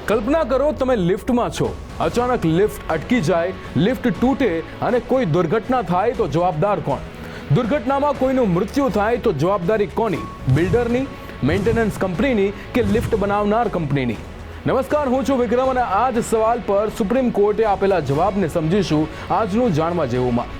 કલ્પના કરો તમે લિફ્ટમાં છો, અચાનક લિફ્ટ અટકી જાય, લિફ્ટ તૂટે અને કોઈ દુર્ઘટના થાય તો જવાબદાર કોણ? દુર્ઘટનામાં કોઈનું મૃત્યુ થાય તો જવાબદારી કોની? બિલ્ડરની, મેન્ટેનન્સ કંપનીની કે લિફ્ટ બનાવનાર કંપનીની? નમસ્કાર, હું છું વિક્રમ અને આ જ સવાલ પર સુપ્રીમ કોર્ટે આપેલા જવાબને સમજીશું આજનું જાણવા જેવુંમાં.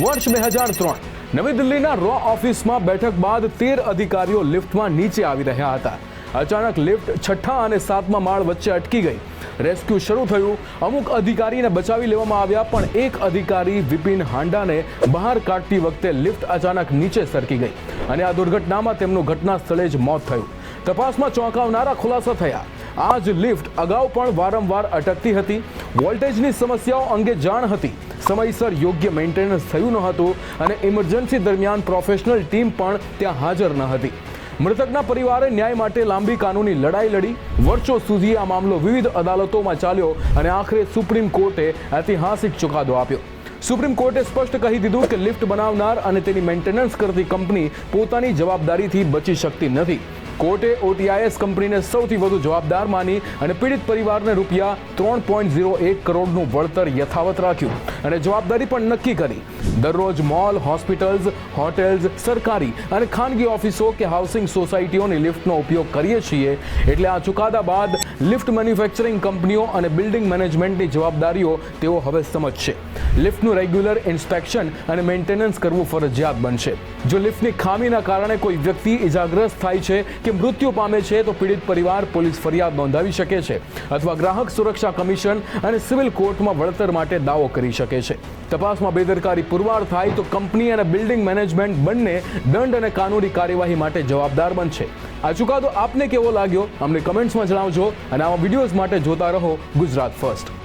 વર્ષ 2003 નવી દિલ્હીના રો ઓફિસમાં બેઠક બાદ 13 અધિકારીઓ લિફ્ટમાં નીચે આવી રહ્યા હતા. અચાનક લિફ્ટ 6ઠ્ઠા અને 7મા માળ વચ્ચે અટકી ગઈ. રેસ્ક્યુ શરૂ થયું. અમુક અધિકારીને બચાવી લેવામાં આવ્યા, પણ એક અધિકારી વિપિન હાંડાને બહાર કાઢતી વખતે લિફ્ટ અચાનક નીચે સરકી ગઈ અને આ દુર્ઘટનામાં તેમનું ઘટના સ્થળે જ મોત થયું. તપાસમાં ચોંકાવનારા ખુલાસા થયા. આ જ લિફ્ટ અગાઉ પણ વારંવાર અટકતી હતી. વોલ્ટેજની સમસ્યાઓ અંગે જાણ હતી. સમયસર યોગ્ય મેન્ટેનન્સ થયું ન હતું અને ઇમરજન્સી દરમિયાન પ્રોફેશનલ ટીમ પણ ત્યાં હાજર ન હતી. મૃતકના પરિવારે ન્યાય માટે લાંબી કાનૂની લડાઈ લડી. વર્ષો સુધી આ મામલો વિવિધ અદાલતોમાં ચાલ્યો અને આખરે સુપ્રીમ કોર્ટે ઐતિહાસિક ચુકાદો આપ્યો. સુપ્રીમ કોર્ટે સ્પષ્ટ કહી દીધું કે લિફ્ટ બનાવનાર અને તેની મેન્ટેનન્સ કરતી કંપની પોતાની જવાબદારીથી બચી શકતી નથી. કોર્ટે OTIS કંપનીને સૌથી વધુ જવાબદાર માની અને પીડિત પરિવારને રૂપિયા 3.01 કરોડનું વળતર યથાવત રાખ્યું અને જવાબદારી પણ નક્કી કરી. દરરોજ મોલ, હોસ્પિટલ્સ, હોટેલ્સ, સરકારી અને ખાનગી ઓફિસો કે હાઉસિંગ સોસાયટીઓની લિફ્ટનો ઉપયોગ કરીએ છીએ, એટલે આ ચુકાદા બાદ લિફ્ટ મેન્યુફેક્ચરિંગ કંપનીઓ અને બિલ્ડિંગ મેનેજમેન્ટની જવાબદારીઓ તેઓ હવે સમજશે. લિફ્ટનું રેગ્યુલર ઇન્સ્પેક્શન અને મેન્ટેનન્સ કરવું ફરજિયાત બનશે. જો લિફ્ટની ખામીના કારણે કોઈ વ્યક્તિ ઇજાગ્રસ્ત થાય છે કે મૃત્યુ પામે છે તો પીડિત પરિવાર પોલીસ ફરિયાદ નોંધાવી શકે છે અથવા ગ્રાહક સુરક્ષા કમિશન અને સિવિલ કોર્ટમાં વળતર માટે દાવો કરી શકે છે. તપાસમાં બેદરકારી પુરવાર થાય તો કંપની અને બિલ્ડિંગ મેનેજમેન્ટ બંને દંડ અને કાનૂની કાર્યવાહી માટે જવાબદાર બનશે. આ ચુકાદો આપને કેવો લાગ્યો અમને કમેન્ટ્સમાં જણાવજો અને આવા વિડીયોઝ માટે જોતા રહો ગુજરાત ફર્સ્ટ.